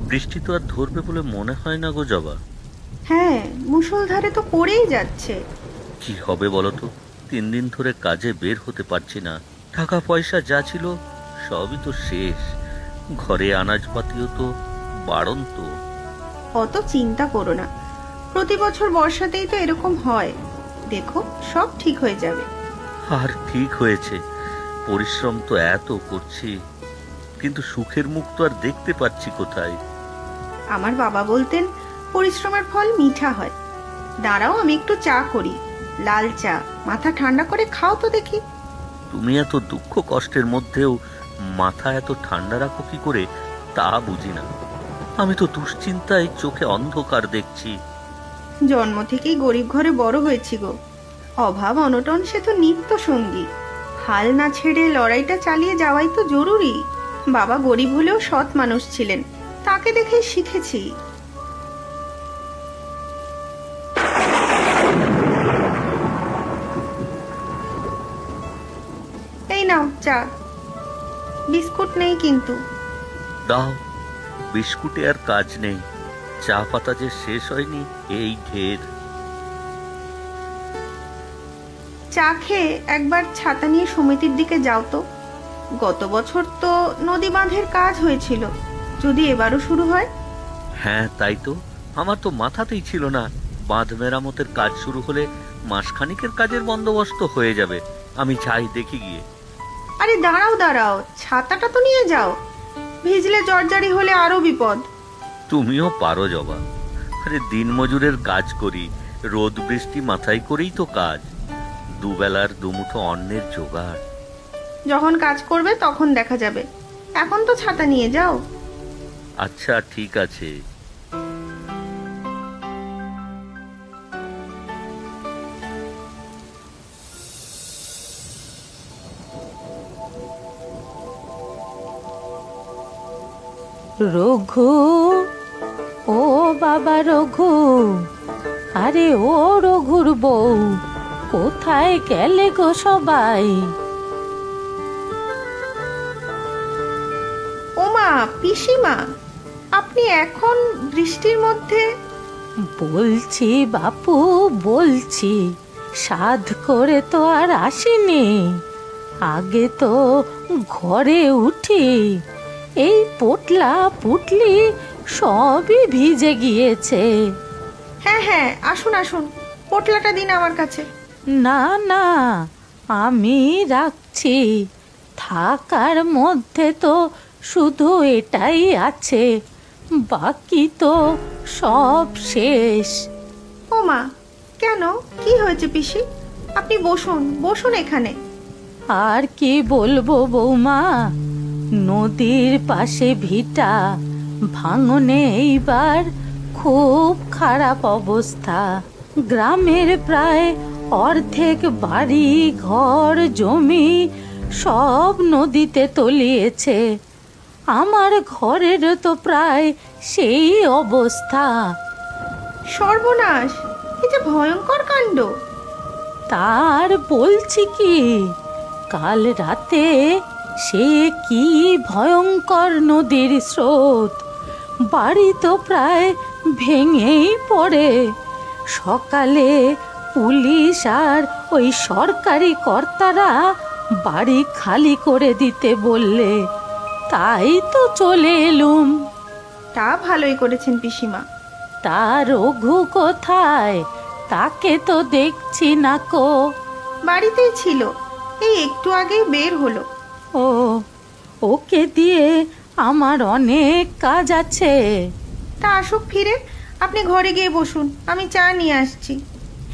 বৃষ্টি তো আর ধরবে বলে মনে হয় না গো জবা। হ্যাঁ, মুষলধারে তো পড়েই যাচ্ছে। কি হবে বলো তো? 3 দিন ধরে কাজে বের হতে পারছি না। টাকা পয়সা যা ছিল সবই তো শেষ। ঘরে আনাজপাতিও তো বাড়ন্ত। অত চিন্তা করো না, প্রতি বছর বর্ষাতেই তো এরকম হয়। দেখো, সব ঠিক হয়ে যাবে। আর ঠিক হয়েছে, পরিশ্রম তো এত করছি, কিন্তু সুখের মুখ তো আর দেখতে পাচ্ছি কোথায়। আমার বাবা বলতেন, পরিশ্রমের ফল মিঠা হয়। দাঁড়াও, আমি একটু চা করি, লাল চা, মাথা ঠান্ডা করে খাও তো দেখি। তুমি এত দুঃখ কষ্টের মধ্যেও মাথা এত ঠান্ডা রাখো কি করে তা বুঝি না। আমি তো দুশ্চিন্তায় চোখে অন্ধকার দেখছি। জন্ম থেকেই গরিব ঘরে বড় হয়েছি গো। অভাব অনটন সে তো নিত্য সঙ্গী। হাল না ছেড়ে লড়াইটা চালিয়ে যাওয়াই তো জরুরি। বাবা গরিব হলেও সৎ মানুষ ছিলেন, তাকে দেখেই শিখেছি। এই নাও চা। বিস্কুট নেই কিন্তু। দাও, বিস্কুটে আর কাজ নেই। চা পাতা যে শেষ হয়নি এই ঢের। চা খেয়ে একবার ছাতা নিয়ে সমিতির দিকে যাও তো। গত বছর তো নদী বাঁধের কাজ হয়েছিল, যদি এবারও শুরু হয়। হ্যাঁ তাই তো, আমার তো মাথাতেই ছিল না। বাঁধ মেরামতের কাজ শুরু হলে মাসখানিকের কাজের বন্দোবস্ত হয়ে যাবে। আমি চাই দেখি গিয়ে। আরে দাঁড়াও দাঁড়াও, ছাতাটা তো নিয়ে যাও। ভিজলে জর্জারি হলে আরো বিপদ। তুমিও পারো জবা। আরে দিনমজুরের কাজ করি, রোদ বৃষ্টি মাথায় করেই তো কাজ। দুবেলার দুমুঠো অন্নের জোগাড়। যখন কাজ করবে তখন দেখা যাবে, এখন তো ছাতা নিয়ে যাও। আচ্ছা ঠিক আছে। রঘু, ও বাবা রঘু, আরে ও রঘুর বউ, কোথায় গেলে গো সবাই? ওমা, পিসিমা, আপনি এখন বৃষ্টির মধ্যে? বলছি বাপু, বলছি, সাধ করে তো আর আসিনি। আগে তো ঘরে উঠি, এই পোটলা পুটলি সবই ভিজে গিয়েছে। হ্যাঁ হ্যাঁ, আসুন আসুন, পোটলাটা দিন আমার কাছে। না না, আমি রাখছি। থাকার মধ্যে তো শুধু এটাই আছে, বাকি তো সব শেষ। ওমা, কেন, কি হয়েছে পিসি? আপনি বসুন বসুন এখানে। আর কি বলবো বৌমা, নদীর পাশে ভিটা, ভাঙনে এইবার খুব খারাপ অবস্থা। গ্রামের প্রায় অর্ধেক বাড়ি ঘর জমি সব নদীতে তলিয়েছে। আমার ঘরের তো প্রায় সেই অবস্থা। সর্বনাশ, কি যে ভয়ঙ্কর কাণ্ড! তার বলছি কি, কাল রাতে সে কি ভয়ঙ্কর নদীর স্রোত, বাড়ি তো প্রায় ভেঙেই পড়ে। সকালে পুলিশ আর ওই সরকারি কর্তারা বাড়ি খালি করে দিতে বললে, তাই তো চলে এলুম। তা ভালোই করেছেন পিসিমা। তার রঘু কোথায়? তাকে তো দেখছি না কো। বাড়িতেই ছিল, এই একটু আগেই বের হলো। ও, ওকে দিয়ে আমার অনেক কাজ আছে। তা আসুক ফিরে, আপনি ঘরে গিয়ে বসুন, আমি চা নিয়ে আসছি।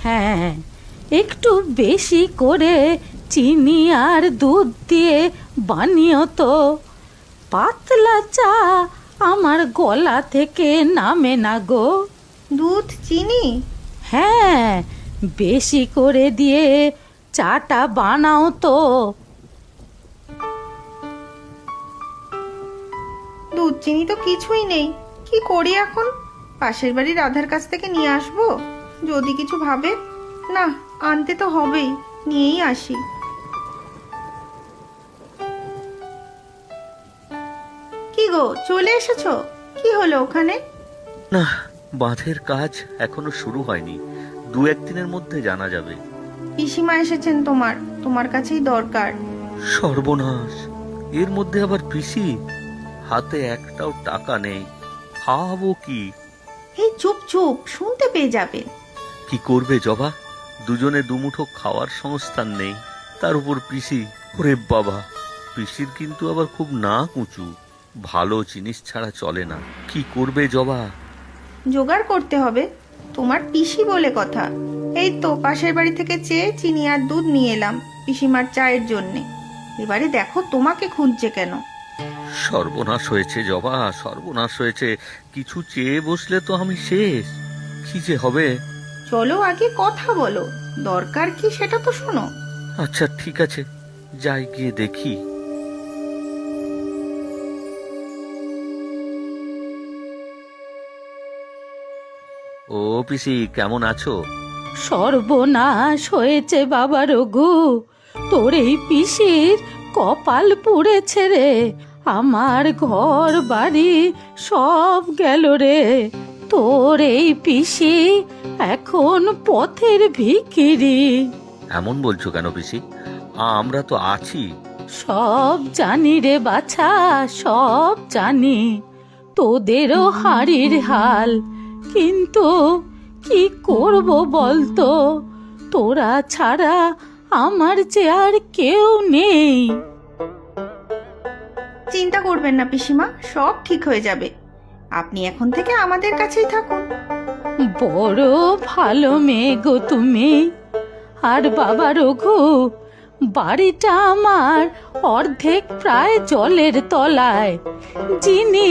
হ্যাঁ, একটু বেশি করে চিনি আর দুধ দিয়ে বানিও তো। পাতলা চা আমার গলা থেকে নামে না গো। দুধ চিনি? হ্যাঁ, বেশি করে দিয়ে চাটা বানাও তো। দুধ চিনি তো কিছুই নেই, কি করি এখন? পাশের বাড়ির রাধার কাছ থেকে নিয়ে আসবো, যদি কিছু ভাবে। না, আনতে তো হবেই, নিয়েই আসি। কি গো, চলে এসেছো? কি হলো ওখানে? না, বাঁধের কাজ এখনো শুরু হয়নি, দু একদিনের মধ্যে জানা যাবে। পিসিমা এসেছেন তোমার, তোমার কাছেই দরকার। সর্বনাশ, এর মধ্যে আবার পিসি? হাতে একটাও টাকা নেই, খাওয়াবো কি? এই চুপ চুপ, শুনতে পেয়ে যাবেন। কি করবে জবা? দুজনে দুমুঠো খাওয়ার সংস্থান নেই, তার উপর পিসি। ওরে বাবা, পিসির কিন্তু আবার খুব নাক উঁচু, ভালো জিনিস ছাড়া চলে না। কি করবে জবা? জোগাড় করতে হবে, তোমার পিসি বলে কথা। এই তো পাশের বাড়ি থেকে চেয়ে চিনি আর দুধ নিয়ে এলাম পিসিমার চায়ের জন্যে। এবারে দেখো তোমাকে খুঁজছে কেন। সর্বনাশ হয়েছে জবা, সর্বনাশ হয়েছে। কিছু চেয়ে বসলে তো আমি শেষ। কি যে হবে? চলো আগে কথা বলো, দরকার কি সেটা তো শোনো। আচ্ছা ঠিক আছে, যাই গিয়ে দেখি। ও পিসি, কেমন আছো? সর্বনাশ হয়েছে বাবা রঘু, তোর এই পিসির কপাল পুড়েছে রে। আমার ঘর বাড়ি সব গেল রে। তোর এই পিসি এখন পথের ভিখিরি। এমন বলছো কেন পিসি? আমরা তো আছি। সব জানি রে বাছা, সব জানি। তোদেরও হাড়ির হাল, কিন্তু কি করব বলতো? তোরা ছাড়া আমার যে আর কেউ নেই। চিন্তা করবেন না পিসিমা, সব ঠিক হয়ে যাবে। আপনি এখন থেকে আমাদের কাছেই থাকুন। বড় ভালো মেয়ে গো তুমি। আর বাবা রঘু, বাড়িটা আমার অর্ধেক প্রায় জলের তলায়। যিনি